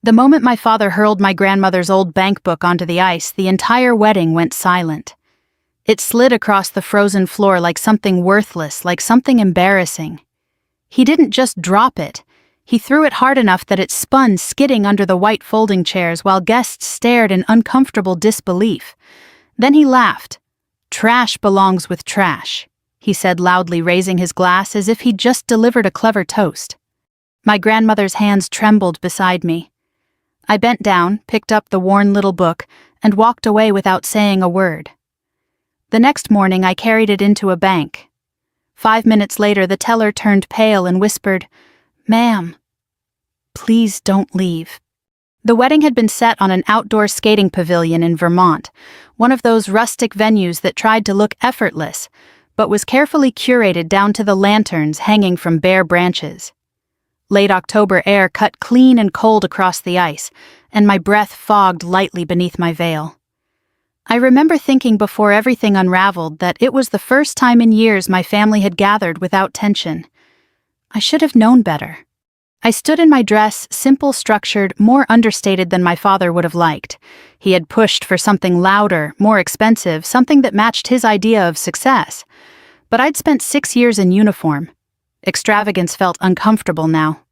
The moment my father hurled my grandmother's old bank book onto the ice, the entire wedding went silent. It slid across the frozen floor like something worthless, like something embarrassing. He didn't just drop it. He threw it hard enough that it spun, skidding under the white folding chairs while guests stared in uncomfortable disbelief. Then he laughed. "Trash belongs with trash," he said loudly, raising his glass as if he'd just delivered a clever toast. My grandmother's hands trembled beside me. I bent down, picked up the worn little book, and walked away without saying a word. The next morning I carried it into a bank. 5 minutes later the teller turned pale and whispered, "Ma'am, please don't leave." The wedding had been set on an outdoor skating pavilion in Vermont, one of those rustic venues that tried to look effortless, but was carefully curated down to the lanterns hanging from bare branches. Late October air cut clean and cold across the ice, and my breath fogged lightly beneath my veil. I remember thinking before everything unraveled that it was the first time in years my family had gathered without tension. I should have known better. I stood in my dress, simple, structured, more understated than my father would have liked. He had pushed for something louder, more expensive, something that matched his idea of success. But I'd spent 6 years in uniform. Extravagance felt uncomfortable now.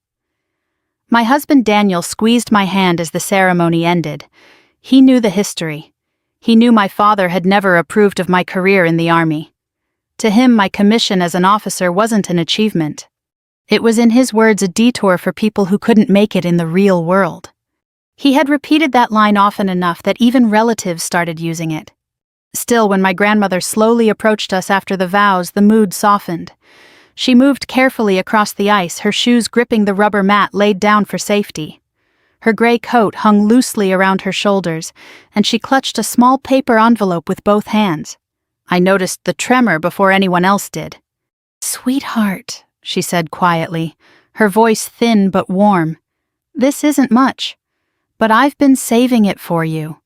My husband Daniel squeezed my hand as the ceremony ended. He knew the history. He knew my father had never approved of my career in the Army. To him, my commission as an officer wasn't an achievement. It was, in his words, a detour for people who couldn't make it in the real world. He had repeated that line often enough that even relatives started using it. Still, when my grandmother slowly approached us after the vows, the mood softened. She moved carefully across the ice, her shoes gripping the rubber mat laid down for safety. Her gray coat hung loosely around her shoulders, and she clutched a small paper envelope with both hands. I noticed the tremor before anyone else did. "Sweetheart," she said quietly, her voice thin but warm. "This isn't much, but I've been saving it for you."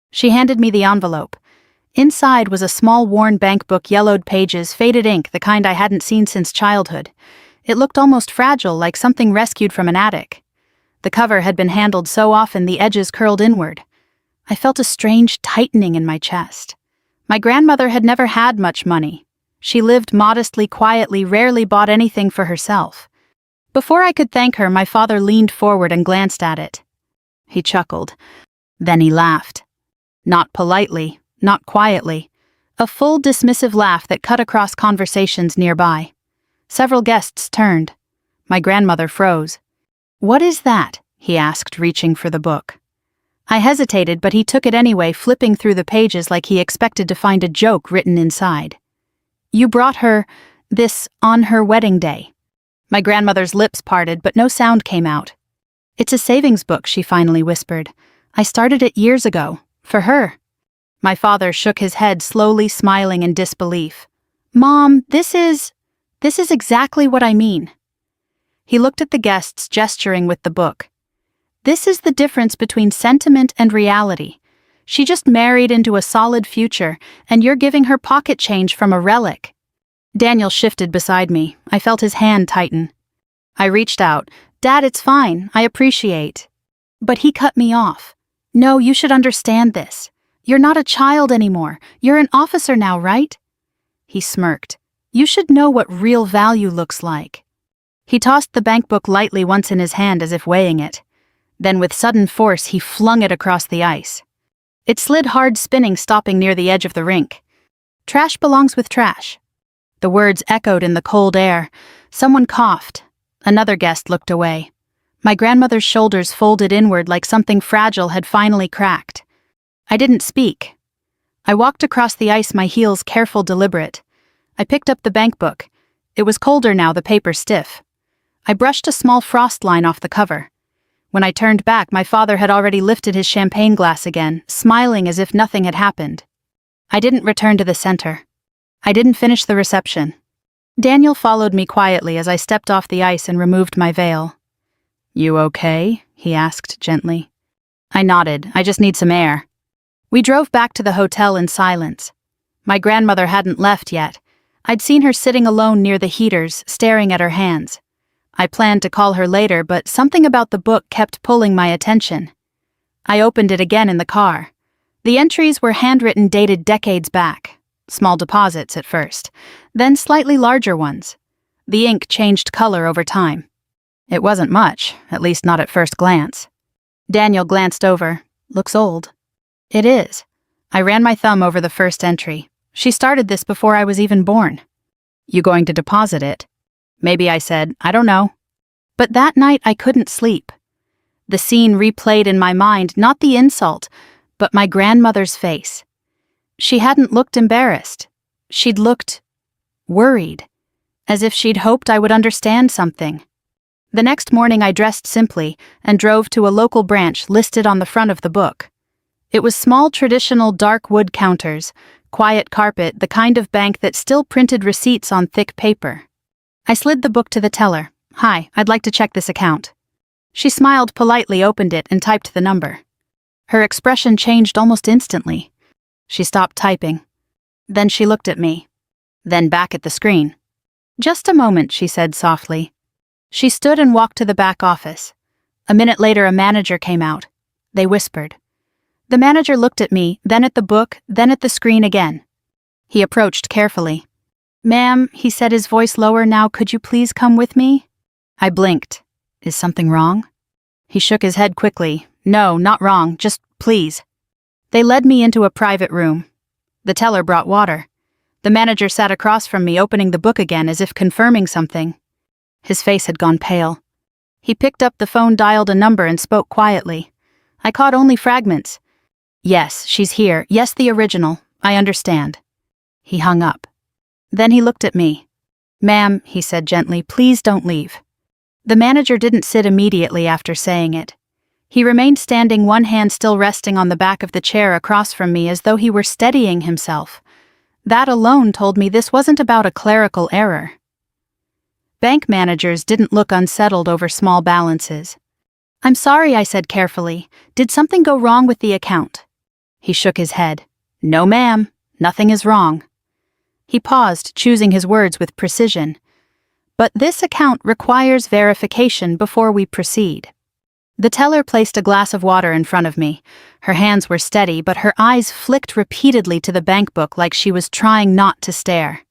She handed me the envelope. Inside was a small worn bank book, yellowed pages, faded ink, the kind I hadn't seen since childhood. It looked almost fragile, like something rescued from an attic. The cover had been handled so often the edges curled inward. I felt a strange tightening in my chest. My grandmother had never had much money. She lived modestly, quietly, rarely bought anything for herself. Before I could thank her, my father leaned forward and glanced at it. He chuckled. Then he laughed. Not politely, not quietly. A full, dismissive laugh that cut across conversations nearby. Several guests turned. My grandmother froze. "What is that?" he asked, reaching for the book. I hesitated, but he took it anyway, flipping through the pages like he expected to find a joke written inside. "You brought her this on her wedding day." My grandmother's lips parted, but no sound came out. "It's a savings book," she finally whispered. "I started it years ago, for her." My father shook his head, slowly, smiling in disbelief. "Mom, this is exactly what I mean." He looked at the guests, gesturing with the book. "This is the difference between sentiment and reality. She just married into a solid future, and you're giving her pocket change from a relic." Daniel shifted beside me. I felt his hand tighten. I reached out. "Dad, it's fine. I appreciate." But he cut me off. "No, you should understand this. You're not a child anymore. You're an officer now, right?" He smirked. "You should know what real value looks like." He tossed the bank book lightly once in his hand as if weighing it. Then with sudden force he flung it across the ice. It slid hard, spinning, stopping near the edge of the rink. "Trash belongs with trash." The words echoed in the cold air. Someone coughed. Another guest looked away. My grandmother's shoulders folded inward like something fragile had finally cracked. I didn't speak. I walked across the ice, my heels careful, deliberate. I picked up the bank book. It was colder now, the paper stiff. I brushed a small frost line off the cover. When I turned back, my father had already lifted his champagne glass again, smiling as if nothing had happened. I didn't return to the center. I didn't finish the reception. Daniel followed me quietly as I stepped off the ice and removed my veil. "You okay?" he asked gently. I nodded. "I just need some air." We drove back to the hotel in silence. My grandmother hadn't left yet. I'd seen her sitting alone near the heaters, staring at her hands. I planned to call her later, but something about the book kept pulling my attention. I opened it again in the car. The entries were handwritten dated decades back. Small deposits at first, then slightly larger ones. The ink changed color over time. It wasn't much, at least not at first glance. Daniel glanced over. Looks old. It is. I ran my thumb over the first entry. She started this before I was even born. You going to deposit it? Maybe, I said. I don't know. But that night I couldn't sleep. The scene replayed in my mind, not the insult, but my grandmother's face. She hadn't looked embarrassed. She'd looked worried, as if she'd hoped I would understand something. The next morning I dressed simply and drove to a local branch listed on the front of the book. It was small traditional dark wood counters, quiet carpet, the kind of bank that still printed receipts on thick paper. I slid the book to the teller. Hi, I'd like to check this account. She smiled politely, opened it, and typed the number. Her expression changed almost instantly. She stopped typing. Then she looked at me. Then back at the screen. Just a moment, she said softly. She stood and walked to the back office. A minute later, a manager came out. They whispered. The manager looked at me, then at the book, then at the screen again. He approached carefully. Ma'am, he said, his voice lower now, could you please come with me? I blinked. Is something wrong? He shook his head quickly. No, not wrong, just please. They led me into a private room. The teller brought water. The manager sat across from me, opening the book again as if confirming something. His face had gone pale. He picked up the phone, dialed a number, and spoke quietly. I caught only fragments. Yes, she's here. Yes, the original. I understand. He hung up. Then he looked at me. Ma'am, he said gently, please don't leave. The manager didn't sit immediately after saying it. He remained standing, one hand still resting on the back of the chair across from me as though he were steadying himself. That alone told me this wasn't about a clerical error. Bank managers didn't look unsettled over small balances. I'm sorry, I said carefully. Did something go wrong with the account? He shook his head. No, ma'am. Nothing is wrong. He paused, choosing his words with precision. But this account requires verification before we proceed. The teller placed a glass of water in front of me. Her hands were steady, but her eyes flicked repeatedly to the bank book like she was trying not to stare.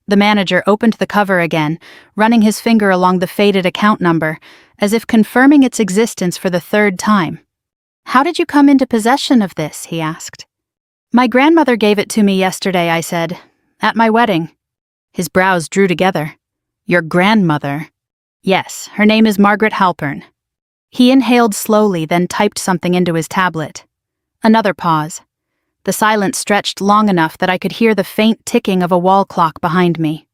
The manager opened the cover again, running his finger along the faded account number, as if confirming its existence for the third time. How did you come into possession of this? He asked. My grandmother gave it to me yesterday, I said. At my wedding. His brows drew together. Your grandmother? Yes, her name is Margaret Halpern. He inhaled slowly, then typed something into his tablet. Another pause. The silence stretched long enough that I could hear the faint ticking of a wall clock behind me.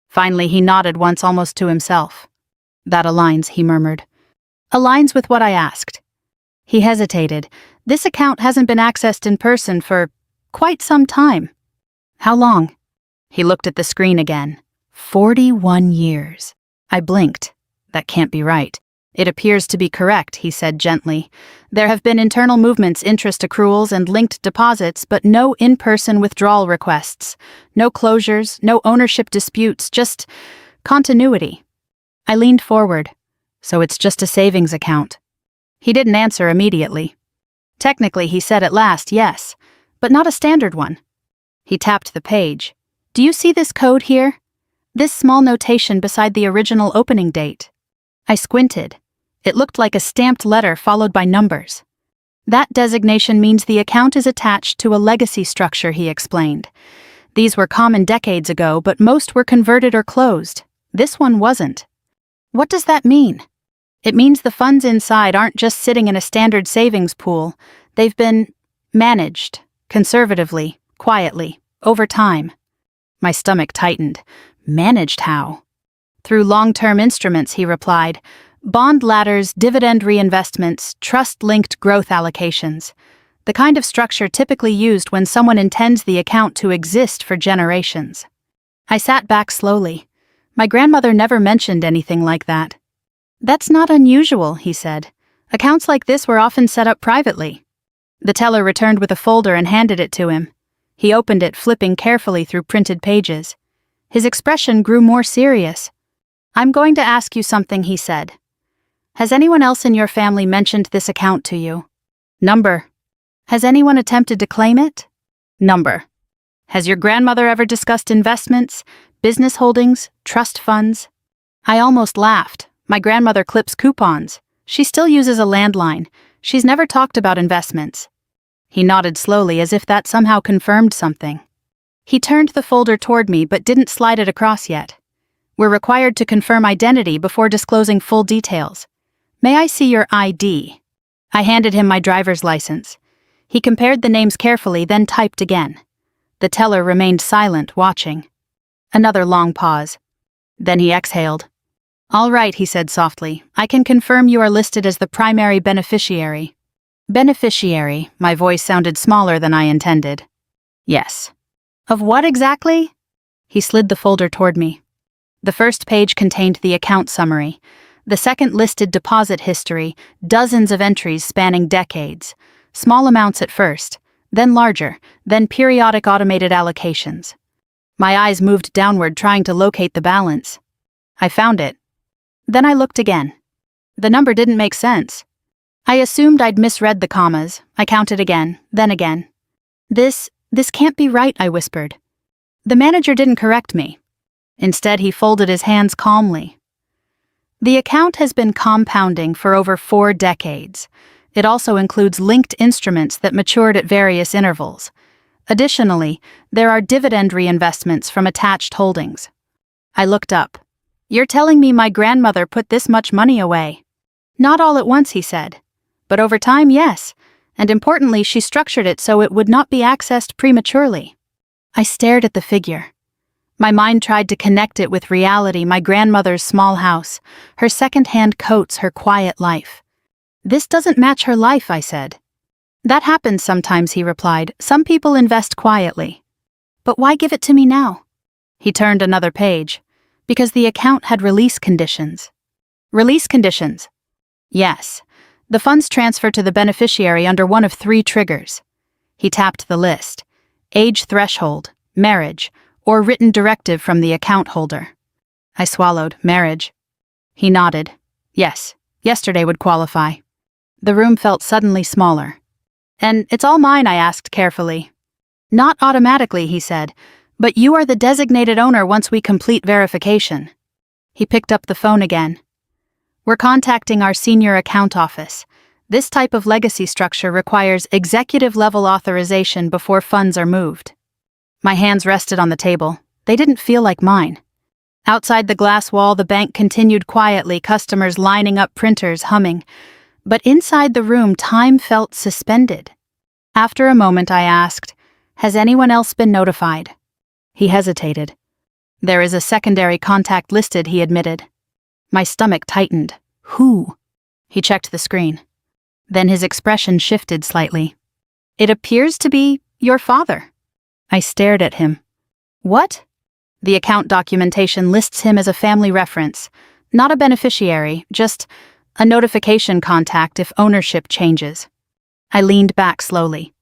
Finally, he nodded once, almost to himself. That aligns, he murmured. Aligns with what I asked. He hesitated. This account hasn't been accessed in person for quite some time. How long? He looked at the screen again. 41 years. I blinked. That can't be right. It appears to be correct, he said gently. There have been internal movements, interest accruals, and linked deposits, but no in-person withdrawal requests. No closures, no ownership disputes, just continuity. I leaned forward. So it's just a savings account. He didn't answer immediately. Technically, he said at last, yes, but not a standard one. He tapped the page. Do you see this code here? This small notation beside the original opening date. I squinted. It looked like a stamped letter followed by numbers. That designation means the account is attached to a legacy structure, he explained. These were common decades ago, but most were converted or closed. This one wasn't. What does that mean? It means the funds inside aren't just sitting in a standard savings pool. They've been managed, conservatively, quietly, over time. My stomach tightened. Managed how? Through long-term instruments, he replied. Bond ladders, dividend reinvestments, trust-linked growth allocations. The kind of structure typically used when someone intends the account to exist for generations. I sat back slowly. My grandmother never mentioned anything like that. That's not unusual, he said. Accounts like this were often set up privately. The teller returned with a folder and handed it to him. He opened it, flipping carefully through printed pages. His expression grew more serious. I'm going to ask you something, he said. Has anyone else in your family mentioned this account to you? Number. Has anyone attempted to claim it? Number. Has your grandmother ever discussed investments, business holdings, trust funds? I almost laughed. My grandmother clips coupons. She still uses a landline. She's never talked about investments. He nodded slowly as if that somehow confirmed something. He turned the folder toward me but didn't slide it across yet. We're required to confirm identity before disclosing full details. May I see your ID? I handed him my driver's license. He compared the names carefully, then typed again. The teller remained silent, watching. Another long pause. Then he exhaled. All right, he said softly. I can confirm you are listed as the primary beneficiary. Beneficiary, my voice sounded smaller than I intended. Yes. Of what exactly? He slid the folder toward me. The first page contained the account summary. The second listed deposit history, dozens of entries spanning decades. Small amounts at first, then larger, then periodic automated allocations. My eyes moved downward trying to locate the balance. I found it. Then I looked again. The number didn't make sense. I assumed I'd misread the commas. I counted again, then again. This can't be right, I whispered. The manager didn't correct me. Instead, he folded his hands calmly. The account has been compounding for over 4 decades. It also includes linked instruments that matured at various intervals. Additionally, there are dividend reinvestments from attached holdings. I looked up. You're telling me my grandmother put this much money away? Not all at once, he said. But over time, yes. And importantly, she structured it so it would not be accessed prematurely. I stared at the figure. My mind tried to connect it with reality, my grandmother's small house, her second-hand coats, her quiet life. This doesn't match her life, I said. That happens sometimes, he replied. Some people invest quietly. But why give it to me now? He turned another page. Because the account had release conditions. Release conditions? Yes. The funds transfer to the beneficiary under one of 3 triggers. He tapped the list. Age threshold, marriage, or written directive from the account holder. I swallowed. Marriage. He nodded. Yes, yesterday would qualify. The room felt suddenly smaller. And it's all mine, I asked carefully. Not automatically, he said, but you are the designated owner once we complete verification. He picked up the phone again. We're contacting our senior account office. This type of legacy structure requires executive-level authorization before funds are moved. My hands rested on the table. They didn't feel like mine. Outside the glass wall, the bank continued quietly, customers lining up, printers humming. But inside the room, time felt suspended. After a moment, I asked, "Has anyone else been notified?" He hesitated. "There is a secondary contact listed," he admitted. My stomach tightened. Who? He checked the screen. Then his expression shifted slightly. "It appears to be your father." I stared at him. "What?" The account documentation lists him as a family reference, not a beneficiary, just a notification contact if ownership changes. I leaned back slowly.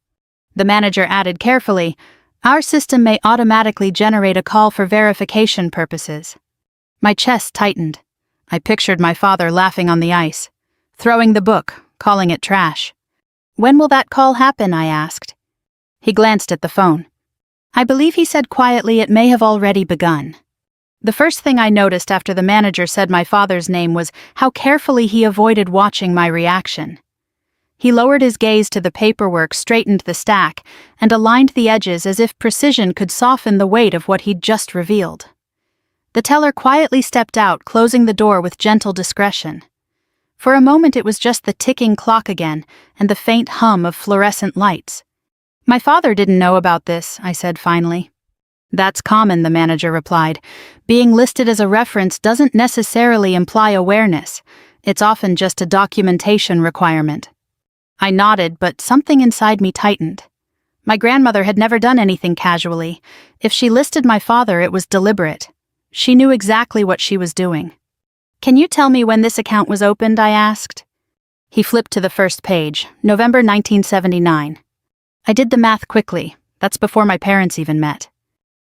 The manager added carefully, "Our system may automatically generate a call for verification purposes." My chest tightened. I pictured my father laughing on the ice, throwing the book, calling it trash. "When will that call happen?" I asked. He glanced at the phone. I believe he said quietly it may have already begun. The first thing I noticed after the manager said my father's name was how carefully he avoided watching my reaction. He lowered his gaze to the paperwork, straightened the stack, and aligned the edges as if precision could soften the weight of what he'd just revealed. The teller quietly stepped out, closing the door with gentle discretion. For a moment it was just the ticking clock again and the faint hum of fluorescent lights. "My father didn't know about this," I said finally. "That's common," the manager replied. "Being listed as a reference doesn't necessarily imply awareness. It's often just a documentation requirement." I nodded, but something inside me tightened. My grandmother had never done anything casually. If she listed my father, it was deliberate. She knew exactly what she was doing. "Can you tell me when this account was opened?" I asked. He flipped to the first page, November 1979. I did the math quickly. That's before my parents even met.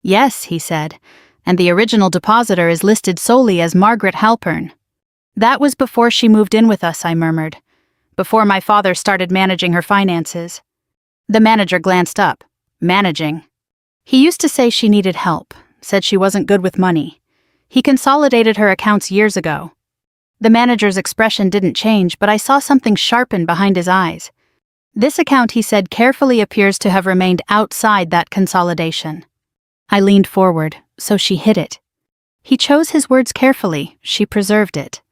"Yes," he said. and the original depositor is listed solely as Margaret Halpern. That was before she moved in with us, I murmured. Before my father started managing her finances. The manager glanced up. Managing. He used to say she needed help, said she wasn't good with money. He consolidated her accounts years ago. The manager's expression didn't change, but I saw something sharpen behind his eyes. This account, he said, carefully appears to have remained outside that consolidation. I leaned forward, so she hid it. He chose his words carefully, she preserved it.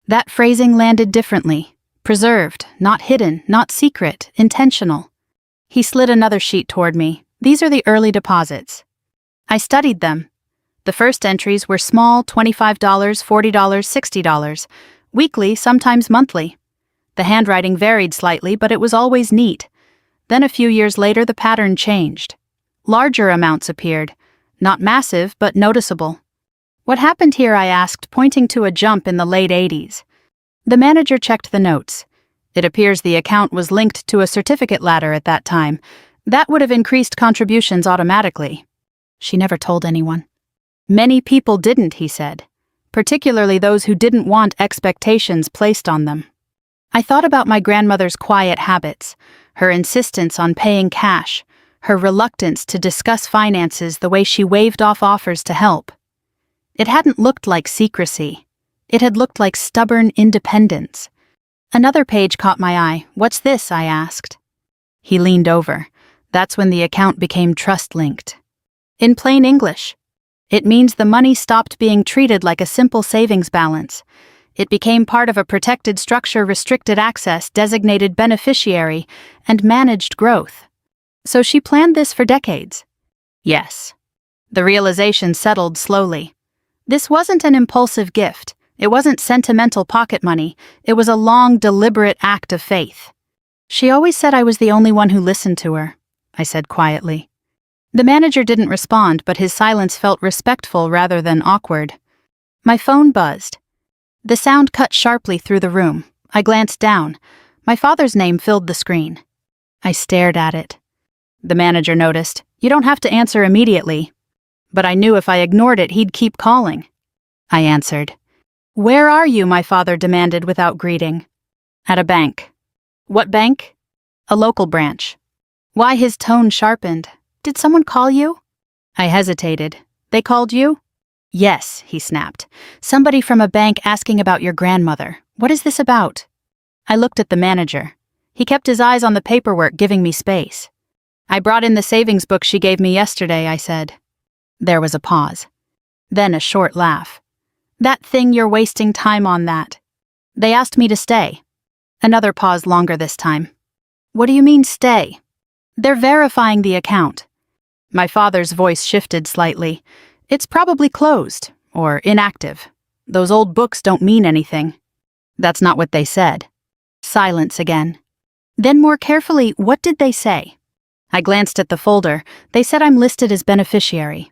That phrasing landed differently. Preserved, not hidden, not secret, intentional. He slid another sheet toward me. These are the early deposits. I studied them. The first entries were small, $25, $40, $60. Weekly, sometimes monthly. The handwriting varied slightly, but it was always neat. Then a few years later, the pattern changed. Larger amounts appeared. Not massive, but noticeable. What happened here, I asked, pointing to a jump in the late 80s. The manager checked the notes. It appears the account was linked to a certificate ladder at that time. That would have increased contributions automatically. She never told anyone. Many people didn't, he said, particularly those who didn't want expectations placed on them. I thought about my grandmother's quiet habits, her insistence on paying cash, her reluctance to discuss finances the way she waved off offers to help. It hadn't looked like secrecy. It had looked like stubborn independence. Another page caught my eye. What's this? I asked. He leaned over. That's when the account became trust-linked. In plain English, it means the money stopped being treated like a simple savings balance. It became part of a protected structure, restricted access, designated beneficiary, and managed growth. So she planned this for decades? Yes. The realization settled slowly. This wasn't an impulsive gift. It wasn't sentimental pocket money. It was a long, deliberate act of faith. She always said I was the only one who listened to her, I said quietly. The manager didn't respond, but his silence felt respectful rather than awkward. My phone buzzed. The sound cut sharply through the room. I glanced down. My father's name filled the screen. I stared at it. The manager noticed. You don't have to answer immediately. But I knew if I ignored it, he'd keep calling. I answered. Where are you? My father demanded without greeting. At a bank. What bank? A local branch. Why? His tone sharpened. Did someone call you? I hesitated. They called you? Yes, he snapped. Somebody from a bank asking about your grandmother. What is this about? I looked at the manager. He kept his eyes on the paperwork, giving me space. I brought in the savings book she gave me yesterday, I said. There was a pause. Then a short laugh. That thing, you're wasting time on that. They asked me to stay. Another pause, longer this time. What do you mean, stay? They're verifying the account. My father's voice shifted slightly. It's probably closed, or inactive. Those old books don't mean anything. That's not what they said. Silence again. Then more carefully, what did they say? I glanced at the folder. They said I'm listed as beneficiary.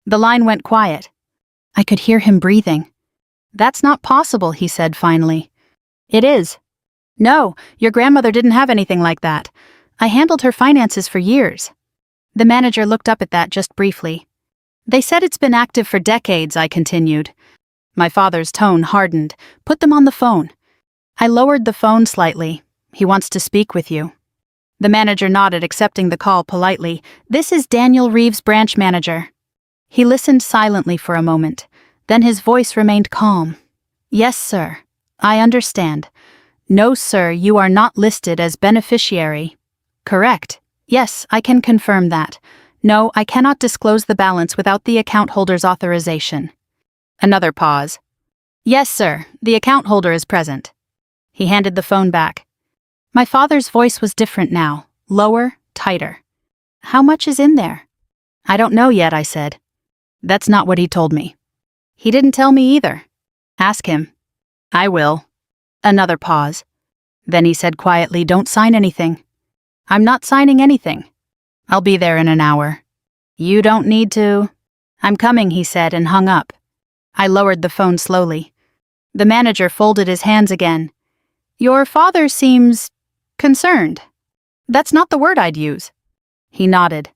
The line went quiet. I could hear him breathing. That's not possible, he said finally. It is. No, your grandmother didn't have anything like that. I handled her finances for years. The manager looked up at that just briefly. They said it's been active for decades, I continued. My father's tone hardened. Put them on the phone. I lowered the phone slightly. He wants to speak with you. The manager nodded, accepting the call politely. This is Daniel Reeves, branch manager. He listened silently for a moment. Then his voice remained calm. Yes, sir. I understand. No, sir, you are not listed as beneficiary. Correct. Yes, I can confirm that. No, I cannot disclose the balance without the account holder's authorization. Another pause. Yes, sir, the account holder is present. He handed the phone back. My father's voice was different now, lower, tighter. How much is in there? I don't know yet, I said. That's not what he told me. He didn't tell me either. Ask him. I will. Another pause. Then he said quietly, don't sign anything. I'm not signing anything. I'll be there in an hour. You don't need to. I'm coming, he said, and hung up. I lowered the phone slowly. The manager folded his hands again. Your father seems concerned. That's not the word I'd use. He nodded.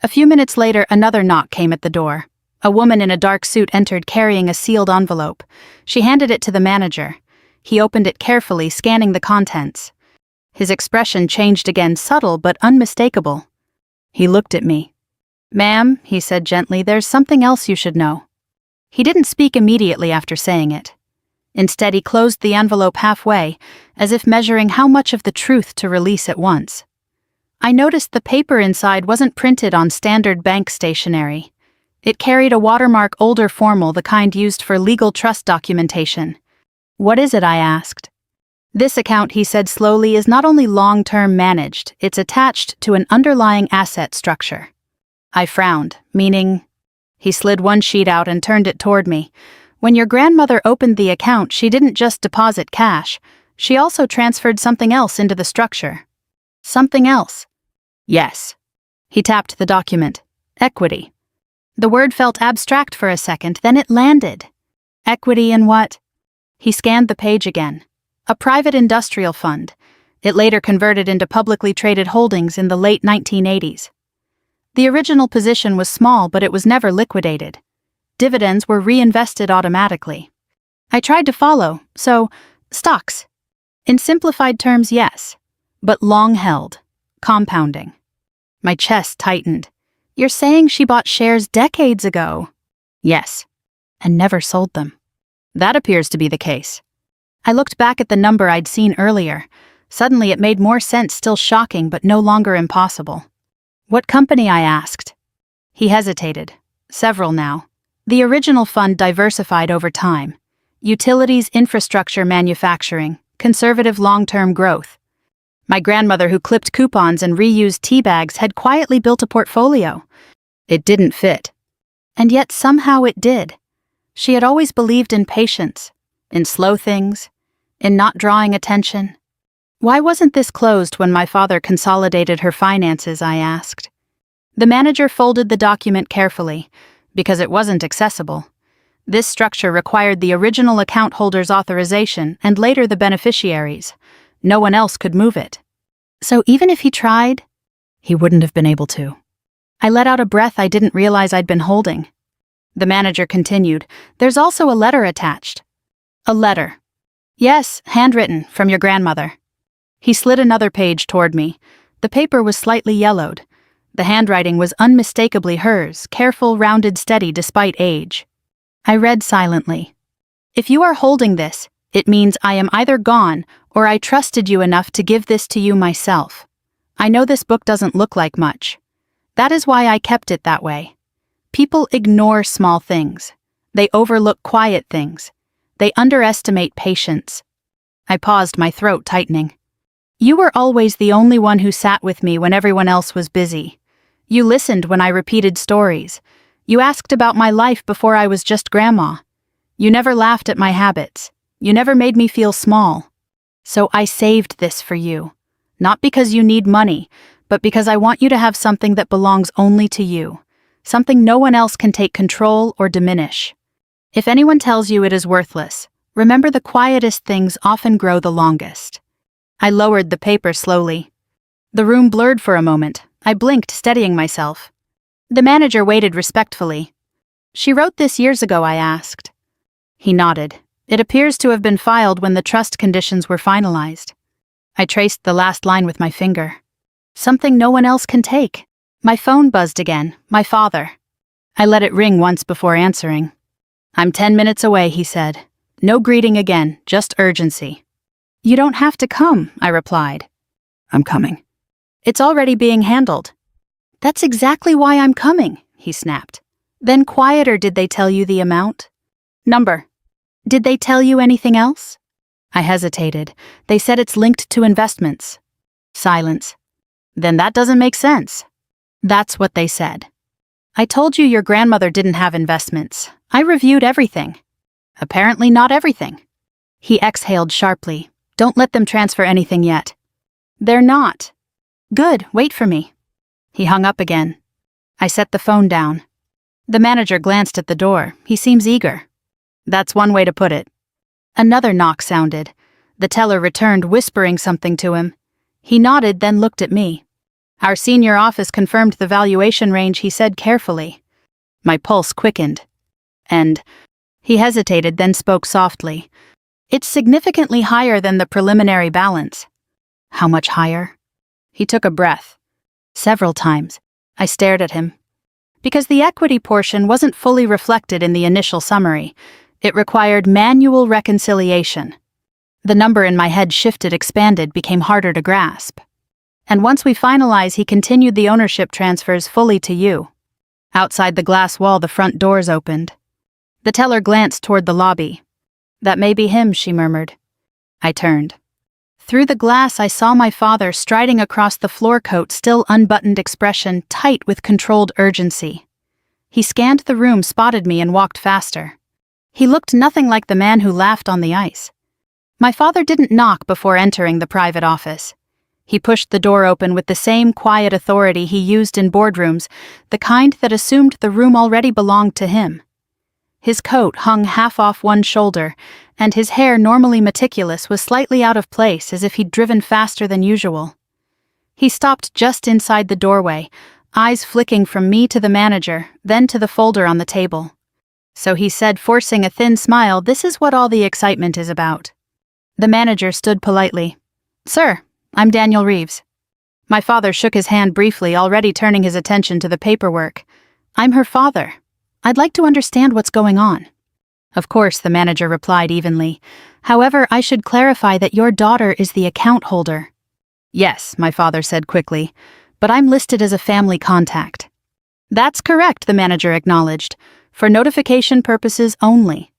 A few minutes later, another knock came at the door. A woman in a dark suit entered carrying a sealed envelope. She handed it to the manager. He opened it carefully, scanning the contents. His expression changed again, subtle but unmistakable. He looked at me. "Ma'am," he said gently, "there's something else you should know." He didn't speak immediately after saying it. Instead, he closed the envelope halfway, as if measuring how much of the truth to release at once. I noticed the paper inside wasn't printed on standard bank stationery. It carried a watermark older formal, the kind used for legal trust documentation. "What is it?" I asked. "This account," he said slowly, "is not only long-term managed, it's attached to an underlying asset structure." I frowned, meaning... He slid one sheet out and turned it toward me. "When your grandmother opened the account, she didn't just deposit cash. She also transferred something else into the structure." "Something else?" "Yes." He tapped the document. "Equity." The word felt abstract for a second, then it landed. "Equity in what?" He scanned the page again. "A private industrial fund. It later converted into publicly traded holdings in the late 1980s. The original position was small, but it was never liquidated. Dividends were reinvested automatically." I tried to follow. "So, stocks?" "In simplified terms, yes. But long held. Compounding." My chest tightened. "You're saying she bought shares decades ago?" "Yes." "And never sold them?" "That appears to be the case." I looked back at the number I'd seen earlier. Suddenly it made more sense, still shocking, but no longer impossible. "What company?" I asked. He hesitated. "Several now. The original fund diversified over time. Utilities, infrastructure, manufacturing, conservative long-term growth. My grandmother, who clipped coupons and reused tea bags, had quietly built a portfolio. It didn't fit. And yet somehow it did. She had always believed in patience, in slow things, in not drawing attention. Why wasn't this closed when my father consolidated her finances? I asked. The manager folded the document carefully, because it wasn't accessible. This structure required the original account holder's authorization and later the beneficiaries. No one else could move it. So even if he tried, he wouldn't have been able to. I let out a breath I didn't realize I'd been holding. The manager continued, "There's also a letter attached." "A letter?" "Yes, handwritten, from your grandmother." He slid another page toward me. The paper was slightly yellowed. The handwriting was unmistakably hers, careful, rounded, steady despite age. I read silently. "If you are holding this, it means I am either gone or I trusted you enough to give this to you myself. I know this book doesn't look like much. That is why I kept it that way. People ignore small things. They overlook quiet things. They underestimate patience." I paused, my throat tightening. "You were always the only one who sat with me when everyone else was busy. You listened when I repeated stories. You asked about my life before I was just grandma. You never laughed at my habits. You never made me feel small. So I saved this for you. Not because you need money, but because I want you to have something that belongs only to you. Something no one else can take control or diminish. If anyone tells you it is worthless, remember the quietest things often grow the longest." I lowered the paper slowly. The room blurred for a moment. I blinked, steadying myself. The manager waited respectfully. "She wrote this years ago?" I asked. He nodded. "It appears to have been filed when the trust conditions were finalized." I traced the last line with my finger. "Something no one else can take." My phone buzzed again. My father. I let it ring once before answering. "I'm 10 minutes away," he said. No greeting again, just urgency. "You don't have to come," I replied. "I'm coming." "It's already being handled." "That's exactly why I'm coming," he snapped. Then quieter, "Did they tell you the amount?" "Number." "Did they tell you anything else?" I hesitated. "They said it's linked to investments." Silence. "Then that doesn't make sense." "That's what they said." "I told you your grandmother didn't have investments. I reviewed everything." "Apparently not everything." He exhaled sharply. "Don't let them transfer anything yet." "They're not." "Good, wait for me." He hung up again. I set the phone down. The manager glanced at the door. He seems eager. That's one way to put it. Another knock sounded. The teller returned, whispering something to him. He nodded, then looked at me. "Our senior office confirmed the valuation range," he said carefully. My pulse quickened. And he hesitated, then spoke softly. It's significantly higher than the preliminary balance. How much higher? He took a breath. Several times. I stared at him. Because the equity portion wasn't fully reflected in the initial summary. It required manual reconciliation. The number in my head shifted, expanded, became harder to grasp. And once we finalize, he continued, the ownership transfers fully to you. Outside the glass wall, the front doors opened. The teller glanced toward the lobby. That may be him, she murmured. I turned. Through the glass, I saw my father striding across the floor, coat still unbuttoned, expression tight with controlled urgency. He scanned the room, spotted me, and walked faster. He looked nothing like the man who laughed on the ice. My father didn't knock before entering the private office. He pushed the door open with the same quiet authority he used in boardrooms, the kind that assumed the room already belonged to him. His coat hung half off one shoulder, and his hair, normally meticulous, was slightly out of place, as if he'd driven faster than usual. He stopped just inside the doorway, eyes flicking from me to the manager, then to the folder on the table. So he said, forcing a thin smile, "This is what all the excitement is about." The manager stood politely. "Sir, I'm Daniel Reeves." My father shook his hand briefly, already turning his attention to the paperwork. "I'm her father. I'd like to understand what's going on." "Of course," the manager replied evenly. "However, I should clarify that your daughter is the account holder." "Yes," my father said quickly, "but I'm listed as a family contact." "That's correct," the manager acknowledged. "For notification purposes only."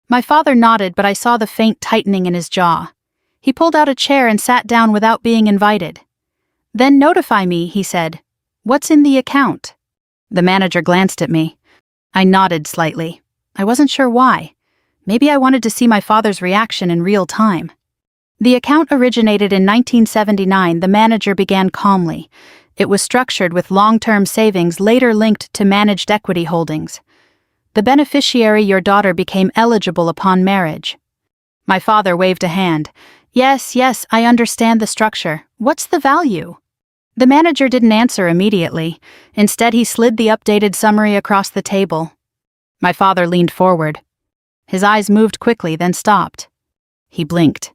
My father nodded, but I saw the faint tightening in his jaw. He pulled out a chair and sat down without being invited. "Then notify me," he said. "What's in the account?" The manager glanced at me. I nodded slightly. I wasn't sure why. Maybe I wanted to see my father's reaction in real time. "The account originated in 1979, the manager began calmly. It was structured with long-term savings later linked to managed equity holdings. The beneficiary, your daughter, became eligible upon marriage." My father waved a hand. Yes, I understand the structure. What's the value?" The manager didn't answer immediately. Instead, he slid the updated summary across the table. My father leaned forward. His eyes moved quickly, then stopped. He blinked.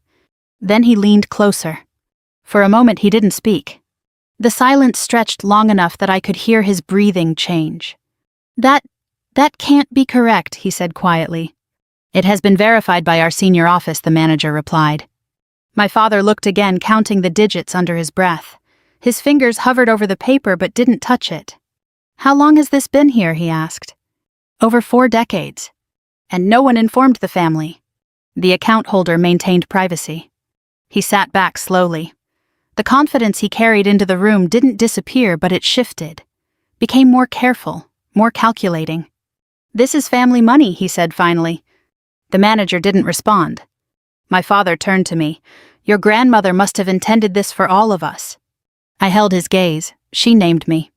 Then he leaned closer. For a moment, he didn't speak. The silence stretched long enough that I could hear his breathing change. That can't be correct," he said quietly. "It has been verified by our senior office," the manager replied. My father looked again, counting the digits under his breath. His fingers hovered over the paper but didn't touch it. "How long has this been here?" he asked. "Over 4 decades. And no one informed the family." The account holder maintained privacy. He sat back slowly. The confidence he carried into the room didn't disappear, but it shifted. Became more careful, more calculating. "This is family money," he said finally. The manager didn't respond. My father turned to me. "Your grandmother must have intended this for all of us." I held his gaze. "She named me."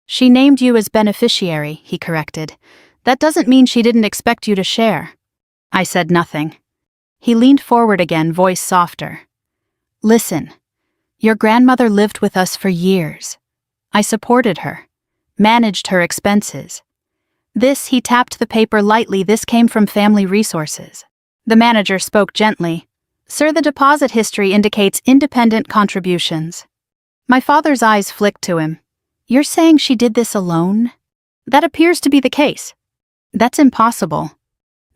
"She named you as beneficiary," he corrected. "That doesn't mean she didn't expect you to share." I said nothing. He leaned forward again, voice softer. "Listen, your grandmother lived with us for years. I supported her, managed her expenses. This," he tapped the paper lightly, "this came from family resources." The manager spoke gently. "Sir, the deposit history indicates independent contributions." My father's eyes flicked to him. "You're saying she did this alone?" "That appears to be the case." "That's impossible."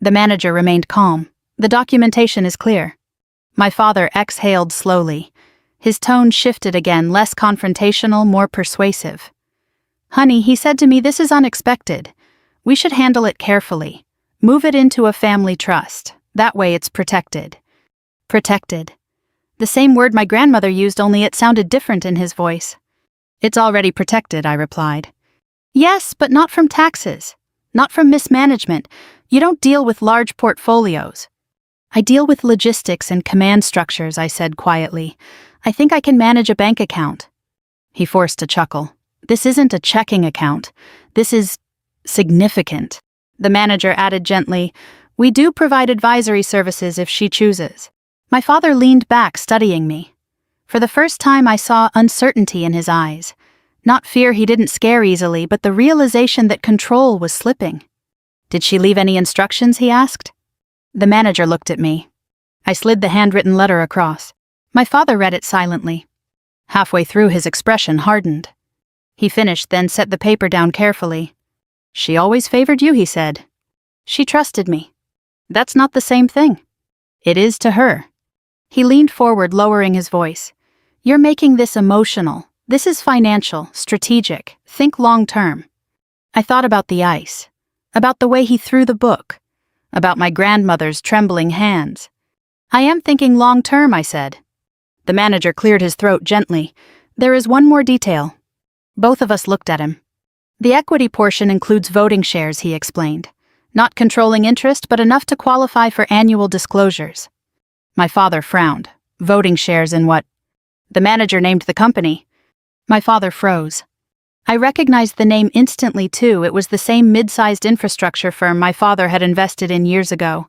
The manager remained calm. "The documentation is clear." My father exhaled slowly. His tone shifted again, less confrontational, more persuasive. "Honey," he said to me, "this is unexpected. We should handle it carefully. Move it into a family trust. That way it's protected." Protected. The same word my grandmother used, only it sounded different in his voice. "It's already protected," I replied. "Yes, but not from taxes. Not from mismanagement. You don't deal with large portfolios." "I deal with logistics and command structures," I said quietly. "I think I can manage a bank account." He forced a chuckle. "This isn't a checking account. This is significant." The manager added gently, "We do provide advisory services if she chooses." My father leaned back, studying me. For the first time, I saw uncertainty in his eyes. Not fear he didn't scare easily, but the realization that control was slipping. "Did she leave any instructions?" he asked. The manager looked at me. I slid the handwritten letter across. My father read it silently. Halfway through, his expression hardened. He finished, then set the paper down carefully. "She always favored you," he said. "She trusted me." "That's not the same thing." "It is to her." He leaned forward, lowering his voice. "You're making this emotional. This is financial, strategic. Think long-term." I thought about the ice, about the way he threw the book, about my grandmother's trembling hands. "I am thinking long-term," I said. The manager cleared his throat gently. "There is one more detail." Both of us looked at him. "The equity portion includes voting shares," he explained. "Not controlling interest, but enough to qualify for annual disclosures." My father frowned. "Voting shares in what?" The manager named the company. My father froze. I recognized the name instantly, too. It was the same mid-sized infrastructure firm my father had invested in years ago.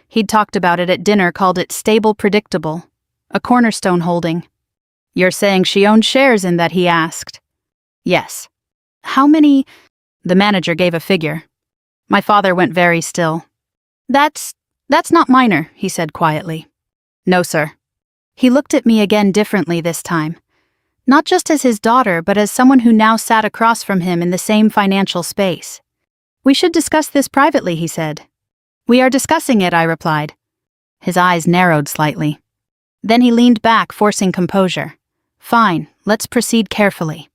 He'd talked about it at dinner, called it Stable Predictable, a cornerstone holding. "You're saying she owned shares in that?" he asked. "Yes." "How many?" The manager gave a figure. My father went very still. That's not minor," he said quietly. "No, sir." He looked at me again, differently this time. Not just as his daughter, but as someone who now sat across from him in the same financial space. "We should discuss this privately," he said. "We are discussing it," I replied. His eyes narrowed slightly. Then he leaned back, forcing composure. "Fine, let's proceed carefully."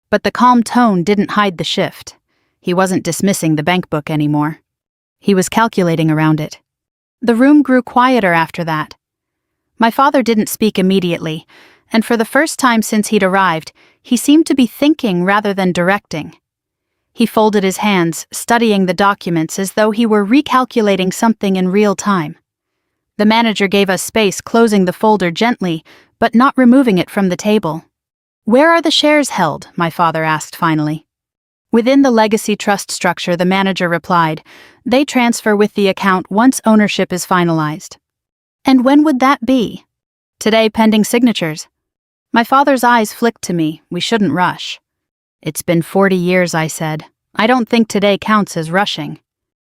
But the calm tone didn't hide the shift. He wasn't dismissing the bank book anymore. He was calculating around it. The room grew quieter after that. My father didn't speak immediately, and for the first time since he'd arrived, he seemed to be thinking rather than directing. He folded his hands, studying the documents as though he were recalculating something in real time. The manager gave us space, closing the folder gently, but not removing it from the table. "Where are the shares held?" my father asked finally. "Within the legacy trust structure," the manager replied. "They transfer with the account once ownership is finalized." "And when would that be?" "Today, pending signatures." My father's eyes flicked to me. "We shouldn't rush." "It's been 40 years, I said. "I don't think today counts as rushing."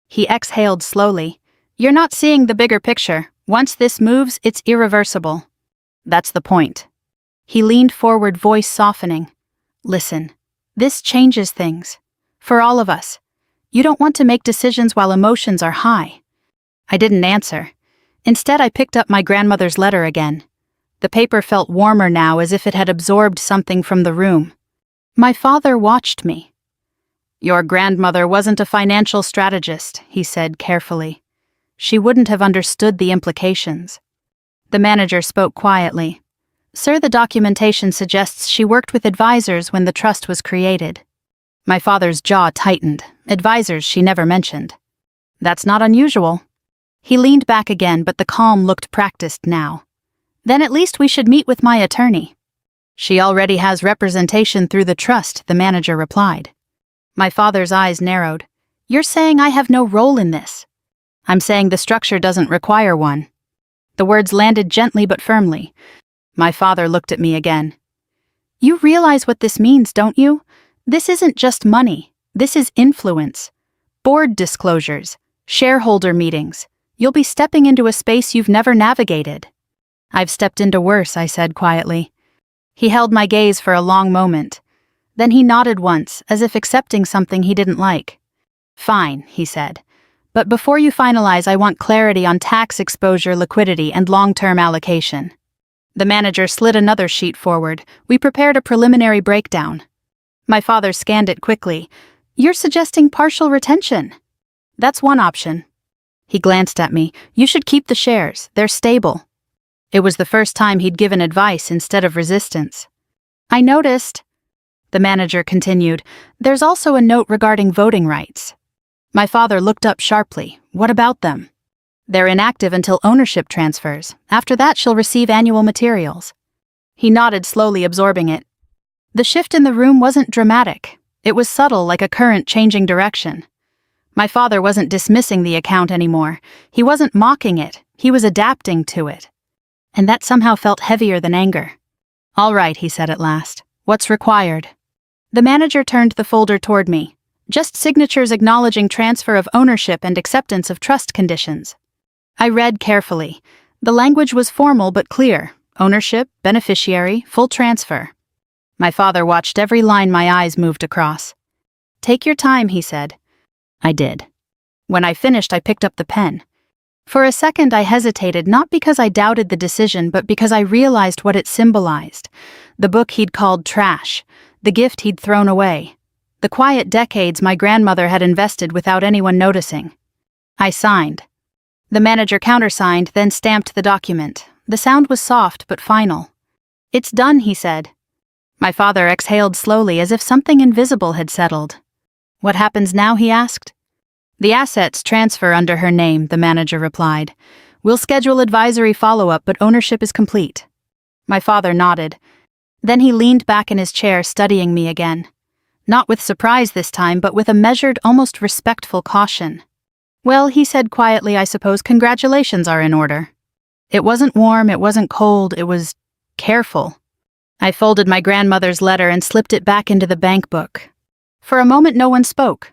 He exhaled slowly. "You're not seeing the bigger picture. Once this moves, it's irreversible." "That's the point." He leaned forward, voice softening. "Listen, this changes things. For all of us. You don't want to make decisions while emotions are high." I didn't answer. Instead, I picked up my grandmother's letter again. The paper felt warmer now, as if it had absorbed something from the room. My father watched me. "Your grandmother wasn't a financial strategist," he said carefully. "She wouldn't have understood the implications." The manager spoke quietly. "Sir, the documentation suggests she worked with advisors when the trust was created." My father's jaw tightened. Advisors she never mentioned. "That's not unusual." He leaned back again, but the calm looked practiced now. "Then at least we should meet with my attorney." "She already has representation through the trust," the manager replied. My father's eyes narrowed. "You're saying I have no role in this?" "I'm saying the structure doesn't require one." The words landed gently but firmly. My father looked at me again. "You realize what this means, don't you? This isn't just money. This is influence. Board disclosures, shareholder meetings. You'll be stepping into a space you've never navigated." "I've stepped into worse," I said quietly. He held my gaze for a long moment. Then he nodded once, as if accepting something he didn't like. "Fine," he said. "But before you finalize, I want clarity on tax exposure, liquidity, and long-term allocation." The manager slid another sheet forward. We prepared a preliminary breakdown. My father scanned it quickly. "You're suggesting partial retention?" "That's one option." He glanced at me. "You should keep the shares. They're stable." It was the first time he'd given advice instead of resistance. "I noticed," the manager continued, "there's also a note regarding voting rights." My father looked up sharply. "What about them?" "They're inactive until ownership transfers. After that, she'll receive annual materials." He nodded, slowly absorbing it. The shift in the room wasn't dramatic. It was subtle, like a current changing direction. My father wasn't dismissing the account anymore. He wasn't mocking it. He was adapting to it. And that somehow felt heavier than anger. "All right," he said at last. "What's required?" The manager turned the folder toward me. Just signatures acknowledging transfer of ownership and acceptance of trust conditions. I read carefully. The language was formal but clear. Ownership, beneficiary, full transfer. My father watched every line my eyes moved across. "Take your time," he said. I did. When I finished, I picked up the pen. For a second, I hesitated, not because I doubted the decision, but because I realized what it symbolized. The book he'd called trash, the gift he'd thrown away, the quiet decades my grandmother had invested without anyone noticing. I signed. The manager countersigned, then stamped the document. The sound was soft but final. "It's done," he said. My father exhaled slowly, as if something invisible had settled. "What happens now?" he asked. "The assets transfer under her name," the manager replied. "We'll schedule advisory follow-up, but ownership is complete." My father nodded. Then he leaned back in his chair, studying me again. Not with surprise this time, but with a measured, almost respectful caution. "Well," he said quietly, "I suppose congratulations are in order." It wasn't warm, it wasn't cold, it was careful. I folded my grandmother's letter and slipped it back into the bank book. For a moment no one spoke.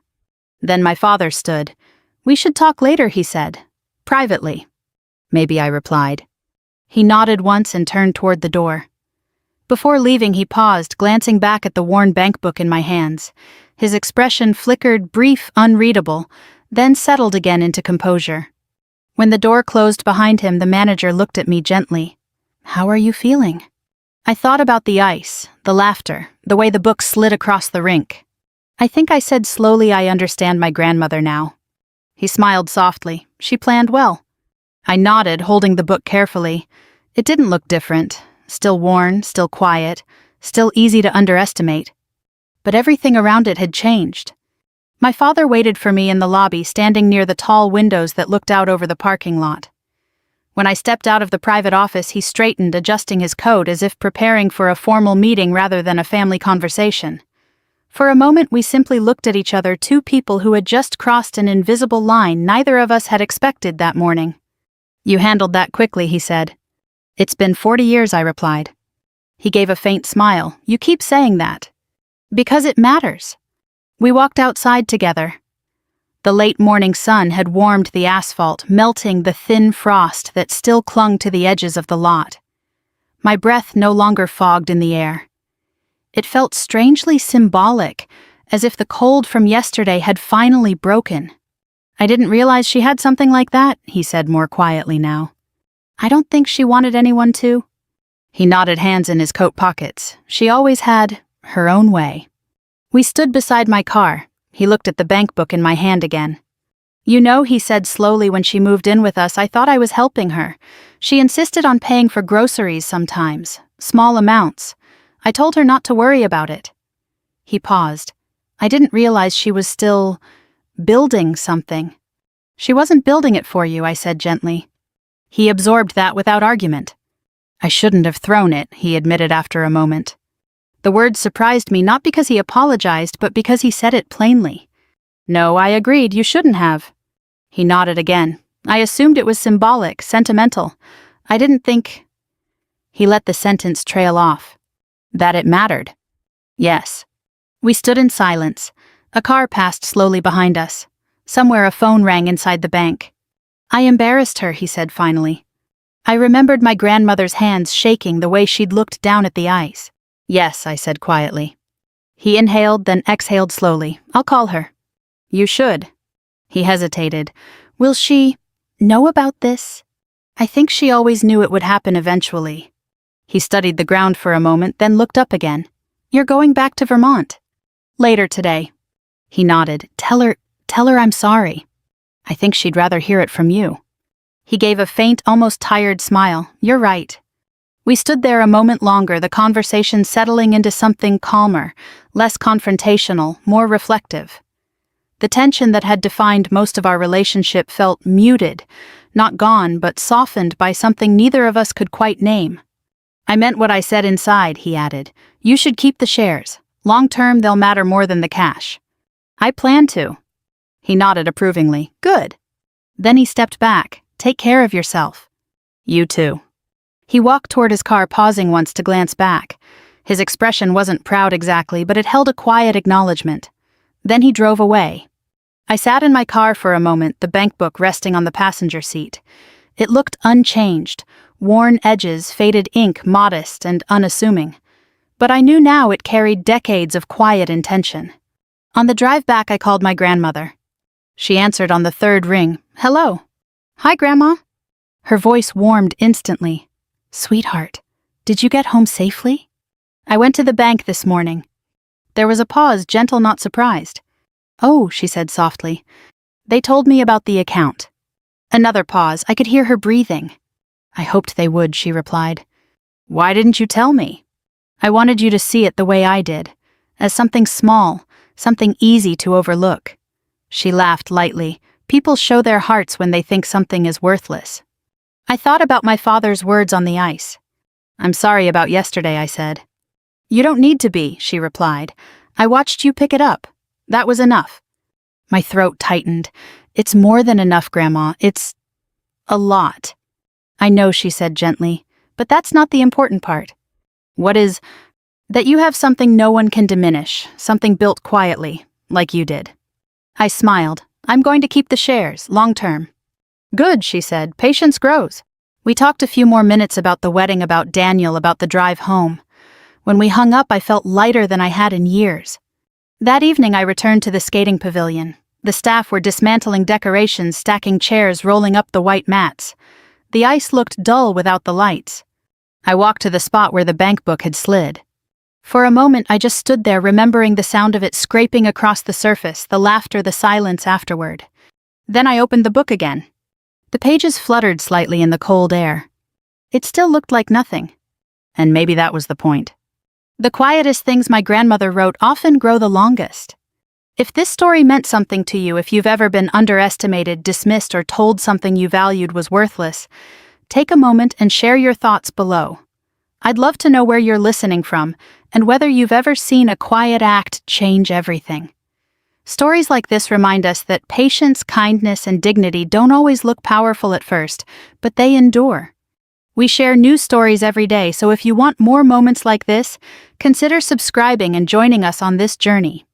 Then my father stood. "We should talk later," he said. "Privately." "Maybe," I replied. He nodded once and turned toward the door. Before leaving, he paused, glancing back at the worn bank book in my hands. His expression flickered, brief, unreadable, then settled again into composure. When the door closed behind him, the manager looked at me gently. "How are you feeling?" I thought about the ice, the laughter, the way the book slid across the rink. I think I said slowly, "I understand my grandmother now." He smiled softly. "She planned well." I nodded, holding the book carefully. It didn't look different. Still worn, still quiet, still easy to underestimate. But everything around it had changed. My father waited for me in the lobby, standing near the tall windows that looked out over the parking lot. When I stepped out of the private office, he straightened, adjusting his coat as if preparing for a formal meeting rather than a family conversation. For a moment, we simply looked at each other, two people who had just crossed an invisible line neither of us had expected that morning. "You handled that quickly," he said. "It's been 40 years, I replied. He gave a faint smile. "You keep saying that." "Because it matters." We walked outside together. The late morning sun had warmed the asphalt, melting the thin frost that still clung to the edges of the lot. My breath no longer fogged in the air. It felt strangely symbolic, as if the cold from yesterday had finally broken. "I didn't realize she had something like that," he said more quietly now. "I don't think she wanted anyone to." He nodded, hands in his coat pockets. "She always had her own way." We stood beside my car. He looked at the bank book in my hand again. "You know," he said slowly, "when she moved in with us, I thought I was helping her. She insisted on paying for groceries sometimes, small amounts. I told her not to worry about it." He paused. "I didn't realize she was still building something." "She wasn't building it for you," I said gently. He absorbed that without argument. "I shouldn't have thrown it," he admitted after a moment. The words surprised me, not because he apologized, but because he said it plainly. "No," I agreed, "you shouldn't have." He nodded again. "I assumed it was symbolic, sentimental. I didn't think—" He let the sentence trail off. "That it mattered." "Yes." We stood in silence. A car passed slowly behind us. Somewhere a phone rang inside the bank. "I embarrassed her," he said finally. I remembered my grandmother's hands shaking, the way she'd looked down at the ice. "Yes," I said quietly. He inhaled, then exhaled slowly. "I'll call her." "You should." He hesitated. "Will she know about this?" "I think she always knew it would happen eventually." He studied the ground for a moment, then looked up again. "You're going back to Vermont?" "Later today." He nodded. Tell her I'm sorry. I think she'd rather hear it from you." He gave a faint, almost tired smile. "You're right." We stood there a moment longer, the conversation settling into something calmer, less confrontational, more reflective. The tension that had defined most of our relationship felt muted, not gone, but softened by something neither of us could quite name. "I meant what I said inside," he added. "You should keep the shares. Long term, they'll matter more than the cash." "I plan to." He nodded approvingly. "Good." Then he stepped back. "Take care of yourself." "You too." He walked toward his car, pausing once to glance back. His expression wasn't proud exactly, but it held a quiet acknowledgement. Then he drove away. I sat in my car for a moment, the bank book resting on the passenger seat. It looked unchanged, worn edges, faded ink, modest and unassuming. But I knew now it carried decades of quiet intention. On the drive back, I called my grandmother. She answered on the third ring. "Hello." "Hi, Grandma." Her voice warmed instantly. "Sweetheart, did you get home safely?" "I went to the bank this morning." There was a pause, gentle, not surprised. "Oh," she said softly. "They told me about the account." Another pause. I could hear her breathing. "I hoped they would," she replied. "Why didn't you tell me?" "I wanted you to see it the way I did, as something small, something easy to overlook." She laughed lightly. People show their hearts when they think something is worthless. I thought about my father's words on the ice. "I'm sorry about yesterday," I said. "You don't need to be," she replied. "I watched you pick it up. That was enough." My throat tightened. "It's more than enough, Grandma. It's a lot." "I know," she said gently, "but that's not the important part." "What is?" "That you have something no one can diminish, something built quietly, like you did." I smiled. "I'm going to keep the shares, long term." "Good," she said. "Patience grows." We talked a few more minutes about the wedding, about Daniel, about the drive home. When we hung up, I felt lighter than I had in years. That evening, I returned to the skating pavilion. The staff were dismantling decorations, stacking chairs, rolling up the white mats. The ice looked dull without the lights. I walked to the spot where the bank book had slid. For a moment, I just stood there, remembering the sound of it scraping across the surface, the laughter, the silence afterward. Then I opened the book again. The pages fluttered slightly in the cold air. It still looked like nothing. And maybe that was the point. The quietest things my grandmother wrote often grow the longest. If this story meant something to you, if you've ever been underestimated, dismissed, or told something you valued was worthless, take a moment and share your thoughts below. I'd love to know where you're listening from, and whether you've ever seen a quiet act change everything. Stories like this remind us that patience, kindness, and dignity don't always look powerful at first, but they endure. We share new stories every day, so if you want more moments like this, consider subscribing and joining us on this journey.